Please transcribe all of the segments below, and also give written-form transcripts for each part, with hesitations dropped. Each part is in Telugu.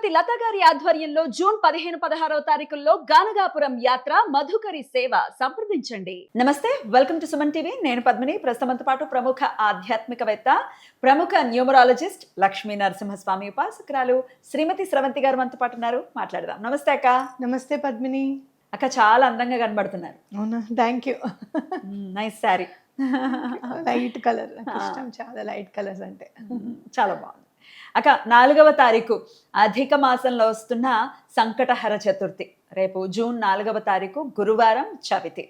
శ్రీమతి లత గారి ఆధ్వర్యంలో జూన్ 15-16 తారీఖుల్లో గానగాపురం యాత్ర మధుకరి సేవ సంప్రదించండి. నమస్తే, వెల్కమ్ టు సుమన్ టీవీ. నేను పద్మిని. ప్రస్తుతంతో పాటు ప్రముఖ ఆధ్యాత్మికవేత్త, ప్రముఖ న్యూమరాలజిస్ట్ లక్ష్మీ నరసింహస్వామి ఉపాసకురాలు శ్రీమతి స్రవంతి గారు మనతో పాటు ఉన్నారు. మాట్లాడదాం. నమస్తే అక్క. నమస్తే పద్మిని. అక్క చాలా అందంగా కనబడుతున్నారు. అవునా, thank you. Nice sari, light colour ఇష్టం, చాలా లైట్ కలర్స్ అంటే. చాలా బాగుంది అక్క. 4వ తారీఖు అధిక మాసంలో వస్తున్న సంకటహర చతుర్థి రేపు జూన్ 4వ తారీఖు గురువారం చవితి.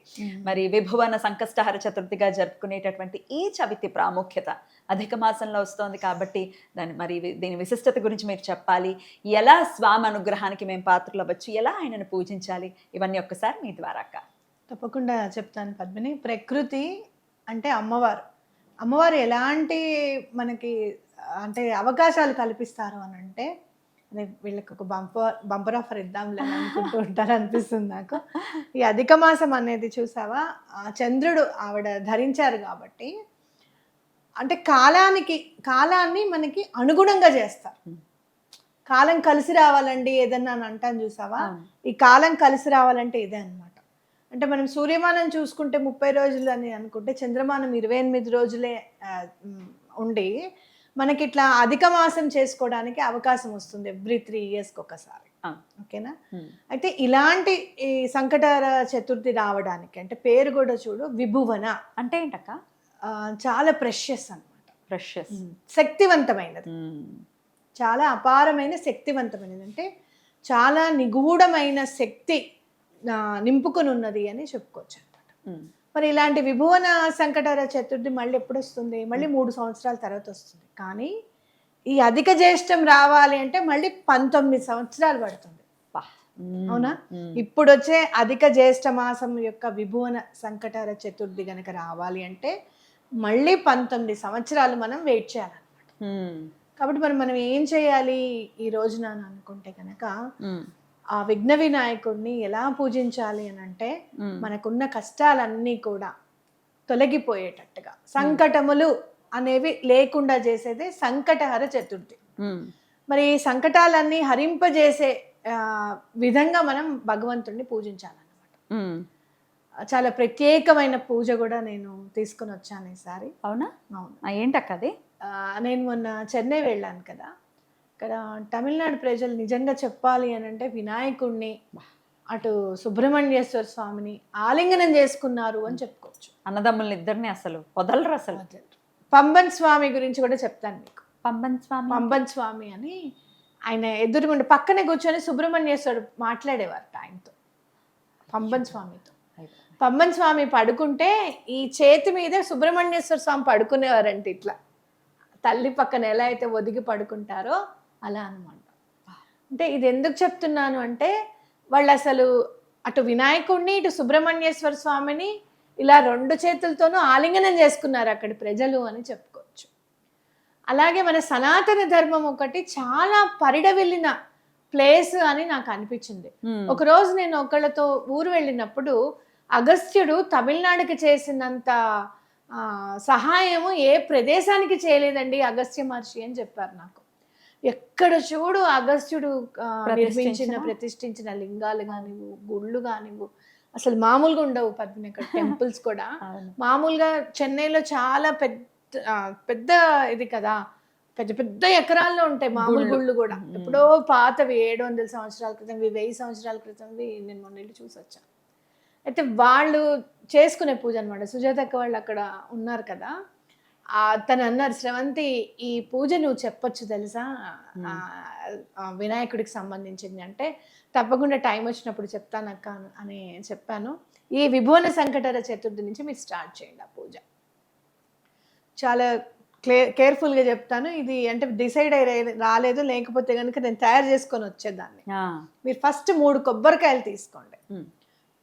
మరి విభువన సంకష్టహర చతుర్థిగా జరుపుకునేటటువంటి ఈ చవితి ప్రాముఖ్యత అధిక మాసంలో వస్తోంది కాబట్టి దీని విశిష్టత గురించి మీరు చెప్పాలి. ఎలా స్వామి అనుగ్రహానికి మేము పాత్రలు అవ్వచ్చు, ఎలా ఆయనను పూజించాలి, ఇవన్నీ ఒక్కసారి మీ ద్వారా అక్క. తప్పకుండా చెప్తాను పద్మిని. ప్రకృతి అంటే అమ్మవారు ఎలాంటి మనకి అంటే అవకాశాలు కల్పిస్తారు అని అంటే, వీళ్ళకి ఒక బంపర్ ఆఫర్ ఇద్దాంలే అని అనుకుంటూ ఉంటారు అనిపిస్తుంది నాకు. ఈ అధిక మాసం అనేది చూసావా, చంద్రుడు ఆవిడ ధరించారు కాబట్టి అంటే కాలాన్ని మనకి అనుగుణంగా చేస్తారు. కాలం కలిసి రావాలండి ఏదన్నా అని అంటాను చూసావా, ఈ కాలం కలిసి రావాలంటే ఇదే అనమాట. అంటే మనం సూర్యమానం చూసుకుంటే 30 రోజులు అని అనుకుంటే, చంద్రమానం 28 రోజులే ఉండి మనకి ఇట్లా అధిక మాసం చేసుకోవడానికి అవకాశం వస్తుంది ఎవ్రీ 3 yearsకి ఒకసారి. ఓకేనా. అయితే ఇలాంటి ఈ సంకటహర చతుర్థి రావడానికి అంటే పేరు కూడా చూడు, విభువన అంటే ఏంటక్క, చాలా ప్రెషియస్ అనమాట. ప్రెషియస్, శక్తివంతమైనది, చాలా అపారమైన శక్తివంతమైనది, అంటే చాలా నిగూఢమైన శక్తి నింపుకొని ఉన్నది అని చెప్పుకోవచ్చు అనమాట. మరి ఇలాంటి విభువన సంకటహర చతుర్థి మళ్ళీ ఎప్పుడు వస్తుంది? మళ్ళీ 3 సంవత్సరాల తర్వాత వస్తుంది. కానీ ఈ అధిక జ్యేష్టం రావాలి అంటే మళ్ళీ 19 సంవత్సరాలు పడుతుంది. అవునా. ఇప్పుడు వచ్చే అధిక జ్యేష్ఠ మాసం యొక్క విభువన సంకటహర చతుర్థి గనక రావాలి అంటే మళ్ళీ 19 సంవత్సరాలు మనం వెయిట్ చేయాలన్నమాట. కాబట్టి మనం ఏం చేయాలి ఈ రోజున అనుకుంటే కనుక, ఆ విఘ్న వినాయకుడిని ఎలా పూజించాలి అని అంటే, మనకున్న కష్టాలన్నీ కూడా తొలగిపోయేటట్టుగా, సంకటములు అనేవి లేకుండా చేసేదే సంకటహర చతుర్థి. మరి ఈ సంకటాలన్నీ హరింపజేసే విధంగా మనం భగవంతుడిని పూజించాలన్నమాట. చాలా ప్రత్యేకమైన పూజ కూడా నేను తీసుకుని వచ్చాను ఈసారి. అవునా? అవును. ఏంటక్క అది? నేను మొన్న చెన్నై వెళ్ళాను కదా, ఇక్కడ తమిళనాడు ప్రజలు నిజంగా చెప్పాలి అని అంటే వినాయకుడిని, అటు సుబ్రహ్మణ్యేశ్వర స్వామిని ఆలింగనం చేసుకున్నారు అని చెప్పుకోవచ్చు. అన్నదమ్ములు ఇద్దరిని అసలు వదలరు. అసలు పంబన్ స్వామి గురించి కూడా చెప్తాను మీకు. పంబన్ స్వామి అని ఆయన ఎదురుగుండి పక్కనే కూర్చొని సుబ్రహ్మణ్యేశ్వరుడు మాట్లాడేవారట ఆయనతో, పంబన్ స్వామితో. పంబన్ స్వామి పడుకుంటే ఈ చేతి మీద సుబ్రహ్మణ్యేశ్వర స్వామి పడుకునేవారంటే, ఇట్లా తల్లి పక్కన ఎలా అయితే ఒదిగి పడుకుంటారో అలా అనమాట. అంటే ఇది ఎందుకు చెప్తున్నాను అంటే, వాళ్ళు అసలు అటు వినాయకుడిని ఇటు సుబ్రహ్మణ్యేశ్వర స్వామిని ఇలా 2 చేతులతోనూ ఆలింగనం చేసుకున్నారు అక్కడి ప్రజలు అని చెప్పుకోవచ్చు. అలాగే మన సనాతన ధర్మం ఒకటి చాలా పరిడవిల్లిన ప్లేస్ అని నాకు అనిపించింది. ఒకరోజు నేను ఒకళ్ళతో ఊరు వెళ్ళినప్పుడు, అగస్త్యుడు తమిళనాడుకి చేసినంత సహాయము ఏ ప్రదేశానికి చేయలేదండి అగస్త్య మహర్షి అని చెప్పారు నాకు. ఎక్కడ చూడు అగస్త్యుడు ప్రతిష్ఠించిన లింగాలు కానివ్వు, గుళ్ళు కానివ్వు, అసలు మామూలుగా ఉండవు పద్మిని. అక్కడ టెంపుల్స్ కూడా మామూలుగా చెన్నైలో చాలా పెద్ద ఇది కదా, పెద్ద పెద్ద ఎకరాల్లో ఉంటాయి మామూలు గుళ్ళు కూడా. ఎప్పుడో పాతవి 700 సంవత్సరాల క్రితంవి, 1000 సంవత్సరాల క్రితంవి నేను మొన్న చూసి వచ్చాను. అయితే వాళ్ళు చేసుకునే పూజ అనమాట. సుజాతక్క వాళ్ళు అక్కడ ఉన్నారు కదా, తను అన్నారు, స్రవంతి ఈ పూజ నువ్వు చెప్పొచ్చు తెలుసా వినాయకుడికి సంబంధించింది అంటే, తప్పకుండా టైం వచ్చినప్పుడు చెప్తానక్క అని చెప్పాను. ఈ విభువన సంకటహర చతుర్థి నుంచి మీరు స్టార్ట్ చేయండి ఆ పూజ. చాలా కేర్ఫుల్గా చెప్తాను. ఇది అంటే డిసైడ్ రాలేదు, లేకపోతే కనుక నేను తయారు చేసుకొని వచ్చేదాన్ని. మీరు ఫస్ట్ 3 కొబ్బరికాయలు తీసుకోండి.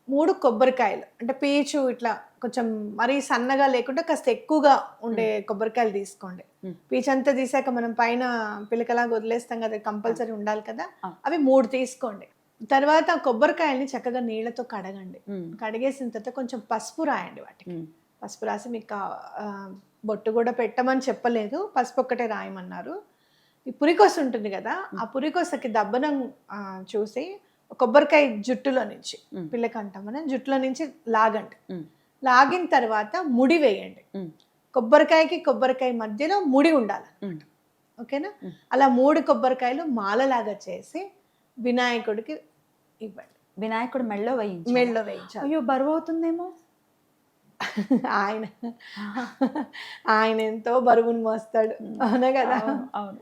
3 కొబ్బరికాయలు అంటే పీచు ఇట్లా కొంచెం మరీ సన్నగా లేకుండా కాస్త ఎక్కువగా ఉండే కొబ్బరికాయలు తీసుకోండి. పీచు అంతా తీసాక మనం పైన పిలకలాగా వదిలేస్తాం కదా, కంపల్సరీ ఉండాలి కదా, అవి 3 తీసుకోండి. తర్వాత కొబ్బరికాయల్ని చక్కగా నీళ్ళతో కడగండి. కడిగేసిన తర్వాత కొంచెం పసుపు రాయండి వాటికి. పసుపు రాసి, మీకు బొట్టు కూడా పెట్టమని చెప్పలేదు, పసుపు ఒక్కటే రాయమన్నారు. ఈ పురికోస ఉంటుంది కదా, ఆ పురికోసకి దబ్బనం చూసి కొబ్బరికాయ జుట్టులో నుంచి, పిల్లకి అంటాం మనం, జుట్టులో నుంచి లాగండి. లాగిన తర్వాత ముడి వేయండి. కొబ్బరికాయ మధ్యలో ముడి ఉండాలి, ఓకేనా? అలా 3 కొబ్బరికాయలు మాలలాగా చేసి వినాయకుడికి ఇవ్వండి. వినాయకుడు మెళ్ళో వేయించాలి. అయ్యో, బరువు అవుతుందేమో. ఆయన ఎంతో బరువును మోస్తాడు, అవునా కదా? అవును.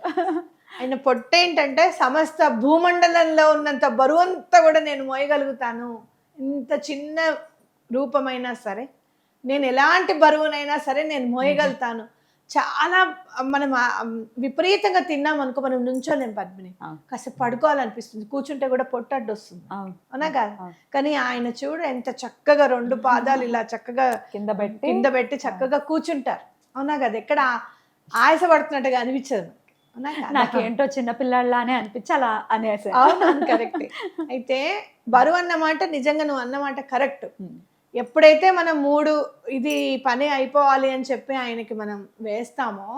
ఆయన పొట్టేంటంటే సమస్త భూమండలంలో ఉన్నంత బరువు అంతా కూడా నేను మోయగలుగుతాను. ఇంత చిన్న రూపమైనా సరే, నేను ఎలాంటి బరువునైనా సరే నేను మోయగలుగుతాను. చాలా మనం విపరీతంగా తిన్నాం అనుకో, మనం నుంచోలేం పద్మిని, కాసేపు పడుకోవాలనిపిస్తుంది, కూర్చుంటే కూడా పొట్ట అడ్డు వస్తుంది, అవునా కదా? కానీ ఆయన చూడు ఎంత చక్కగా 2 పాదాలు ఇలా చక్కగా కింద పెట్టి చక్కగా కూర్చుంటారు, అవునా కదా? ఎక్కడ ఆయాసపడుతున్నట్టుగా అనిపించదు. నాకేంటో చిన్నపిల్లాళ్ళనే అనిపించి అలా అనేసి. అవును, కరెక్ట్. అయితే బరువు అన్నమాట నిజంగా నువ్వు అన్నమాట కరెక్ట్. ఎప్పుడైతే మనం 3 ఇది పని అయిపోవాలి అని చెప్పి ఆయనకి మనం వేస్తామో,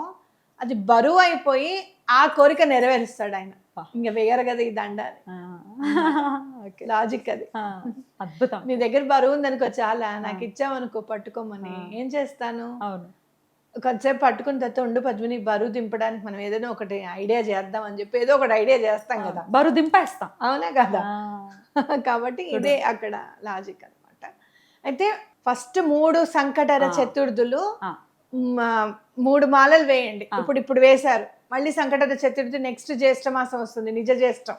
అది బరువు అయిపోయి ఆ కోరిక నెరవేరుస్తాడు ఆయన. ఇంకా వేయరు కదా ఈ దండ, లాజిక్ అది. అద్భుతం. నీ దగ్గర బరువు ఉందనుకో, చాలా నాకు ఇచ్చావనుకో పట్టుకోమని, ఏం చేస్తాను? అవును, కొంతసేపు పట్టుకుని తర్వాత ఉండు పద్మిని, బరువు దింపడానికి మనం ఏదైనా ఒకటి ఐడియా చేద్దాం అని చెప్పి ఏదో ఒకటి ఐడియా చేస్తాం కదా, బరువు దింపేస్తాం, అవునా కదా? కాబట్టి ఇదే అక్కడ లాజిక్ అన్నమాట. అయితే ఫస్ట్ 3 సంకటహర చతుర్థులు 3 మాలలు వేయండి. ఇప్పుడు వేశారు, మళ్ళీ సంకటహర చతుర్థి నెక్స్ట్ జ్యేష్ఠ మాసం వస్తుంది, నిజ జ్యేష్ఠం,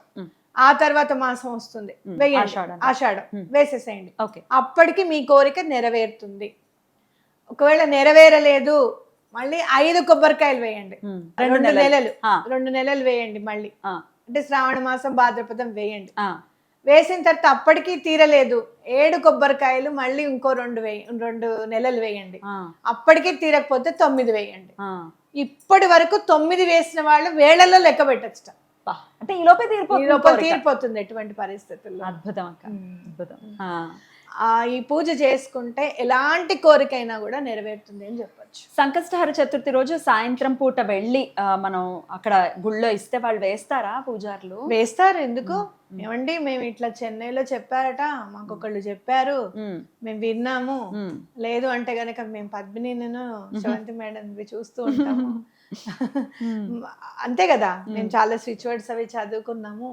ఆ తర్వాత మాసం వస్తుంది, వేయండి, ఆషాఢం వేసేసేయండి. అప్పటికి మీ కోరిక నెరవేరుతుంది. ఒకవేళ నెరవేరలేదు, మళ్ళీ 5 కొబ్బరికాయలు వేయండి. 2 నెలలు వేయండి మళ్ళీ, అంటే శ్రావణ మాసం భాద్రపదం వేయండి. వేసిన తర్వాత అప్పటికి తీరలేదు, 7 కొబ్బరికాయలు మళ్ళీ ఇంకో 2 నెలలు వేయండి. అప్పటికి తీరకపోతే 9 వేయండి. ఇప్పటి వరకు 9 వేసిన వాళ్ళు వేళ్లలో లెక్క పెట్టచ్చు. అంటే ఈ లోపే తీరిపోతుంది ఎటువంటి పరిస్థితుల్లో. అద్భుతం అక్క, అద్భుతం. ఈ పూజ చేసుకుంటే ఎలాంటి కోరికైనా కూడా నెరవేరుతుంది అని చెప్పొచ్చు. సంకష్టహర చతుర్థి రోజు సాయంత్రం పూట వెళ్ళి మనం అక్కడ గుళ్ళో ఇస్తే వాళ్ళు వేస్తారా పూజారులు? వేస్తారు, ఎందుకు? ఏమండి మేము ఇట్లా చెన్నైలో చెప్పారట, మాకు ఒకళ్ళు చెప్పారు, మేము విన్నాము, లేదు అంటే గనక మేము పద్మిని శ్రవంతి మేడం చూస్తూ ఉంటాము, అంతే కదా? మేము చాలా స్విచ్ వర్డ్స్ అవి చదువుకున్నాము,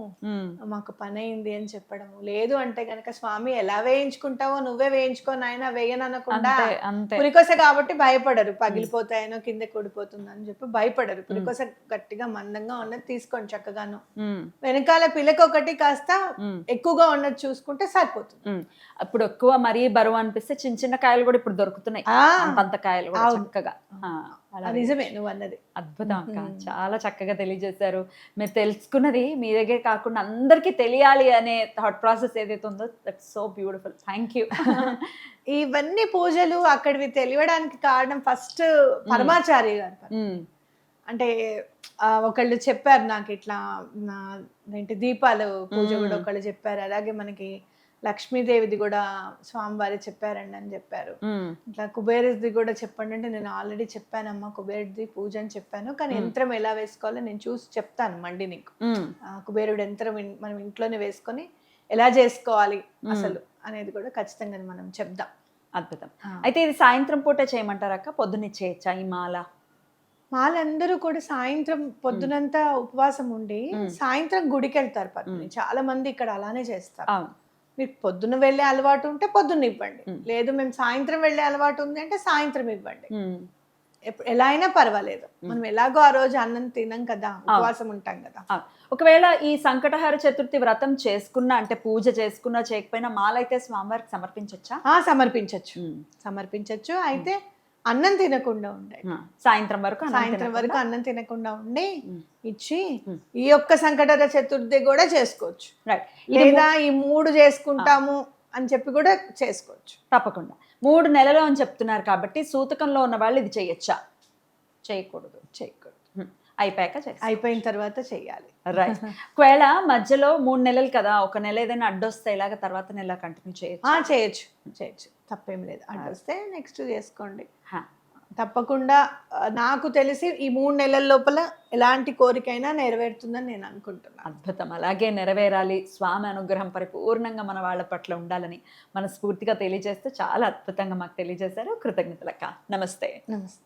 మాకు పని అయింది అని చెప్పడము. లేదు అంటే గనక స్వామి ఎలా వేయించుకుంటావో నువ్వే వేయించుకో నాయన, వేయననకుండా. పురికోస కాబట్టి భయపడరు, పగిలిపోతాయనో కింద కొడిపోతుంది అని చెప్పి భయపడరు. పురికోస గట్టిగా మందంగా ఉన్నది తీసుకోండి చక్కగాను, వెనకాల పిల్లకి ఒకటి కాస్త ఎక్కువగా ఉన్నది చూసుకుంటే సరిపోతుంది. అప్పుడు ఎక్కువ మరీ బరువు అనిపిస్తే చిన్న చిన్న కాయలు కూడా ఇప్పుడు దొరుకుతున్నాయి, అంత కాయలు కూడా చక్కగా. నిజమే నువ్వు అన్నది. అద్భుతం అక్క, చాలా చక్కగా తెలియజేశారు. మీరు తెలుసుకున్నది మీ దగ్గర కాకుండా అందరికీ తెలియాలి అనే థాట్ ప్రాసెస్ ఏదైతే ఉందో, that's so beautiful. Thank you. ఇవన్నీ పూజలు అక్కడివి తెలియడానికి కారణం ఫస్ట్ పరమాచార్య గారు. అంటే ఒకళ్ళు చెప్పారు నాకు, ఇట్లా ఏంటి దీపాలు పూజ కూడా ఒకళ్ళు చెప్పారు. అలాగే మనకి లక్ష్మీదేవిది కూడా స్వామివారి చెప్పారండి అని చెప్పారు. ఇట్లా కుబేరుది కూడా చెప్పండి అంటే, నేను ఆల్రెడీ చెప్పానమ్మా కుబేరుది పూజ అని చెప్పాను, కానీ యంత్రం ఎలా వేసుకోవాలో నేను చూసి చెప్తాను మండి నీకు. కుబేరుడు యంత్రం మనం ఇంట్లోనే వేసుకొని ఎలా చేసుకోవాలి అసలు అనేది కూడా ఖచ్చితంగా మనం చెప్దాం. అద్భుతం. అయితే ఇది సాయంత్రం పూట చేయమంటారక్క, పొద్దున్నే చేయొచ్చా ఈ మాల? వాళ్ళందరూ కూడా సాయంత్రం పొద్దునంతా ఉపవాసం ఉండి సాయంత్రం గుడికి వెళ్తారు పద్మిని. చాలా మంది ఇక్కడ అలానే చేస్తారు. మీకు పొద్దున్న వెళ్ళే అలవాటు ఉంటే పొద్దున్న ఇవ్వండి, లేదు మేము సాయంత్రం వెళ్ళే అలవాటు ఉంది అంటే సాయంత్రం ఇవ్వండి. ఎలా అయినా పర్వాలేదు, మనం ఎలాగో ఆ రోజు అన్నం తినం కదా, ఉపవాసం ఉంటాం కదా. ఒకవేళ ఈ సంకటహర చతుర్థి వ్రతం చేసుకున్నా, అంటే పూజ చేసుకున్నా చేయకపోయినా మాల అయితే స్వామివారికి సమర్పించచ్చా? సమర్పించచ్చు. అయితే అన్నం తినకుండా ఉండే, సాయంత్రం వరకు అన్నం తినకుండా ఉండి ఇచ్చి ఈ ఒక్క సంకటహర చతుర్థి కూడా చేసుకోవచ్చు. లేదా ఈ 3 చేసుకుంటాము అని చెప్పి కూడా చేసుకోవచ్చు. తప్పకుండా 3 నెలలు అని చెప్తున్నారు కాబట్టి సూతకంలో ఉన్న వాళ్ళు ఇది చేయొచ్చా? చేయకూడదు. అయిపోయిన తర్వాత చెయ్యాలి. రైట్. ఒకవేళ మధ్యలో 3 నెలలు కదా, ఒక నెల ఏదైనా అడ్డొస్తే ఇలాగ తర్వాత నెల కంటిన్యూ చేయొచ్చు. తప్పేం లేదు. అడ్డొస్తే నెక్స్ట్ చేసుకోండి. తప్పకుండా నాకు తెలిసి ఈ 3 నెలల లోపల ఎలాంటి కోరికైనా నెరవేరుతుందని నేను అనుకుంటున్నాను. అద్భుతం. అలాగే నెరవేరాలి, స్వామి అనుగ్రహం పరిపూర్ణంగా మన వాళ్ళ పట్ల ఉండాలని మనస్ఫూర్తిగా తెలియజేస్తూ చాలా అద్భుతంగా మాకు తెలియజేశారు. కృతజ్ఞతలక్క. నమస్తే. నమస్తే.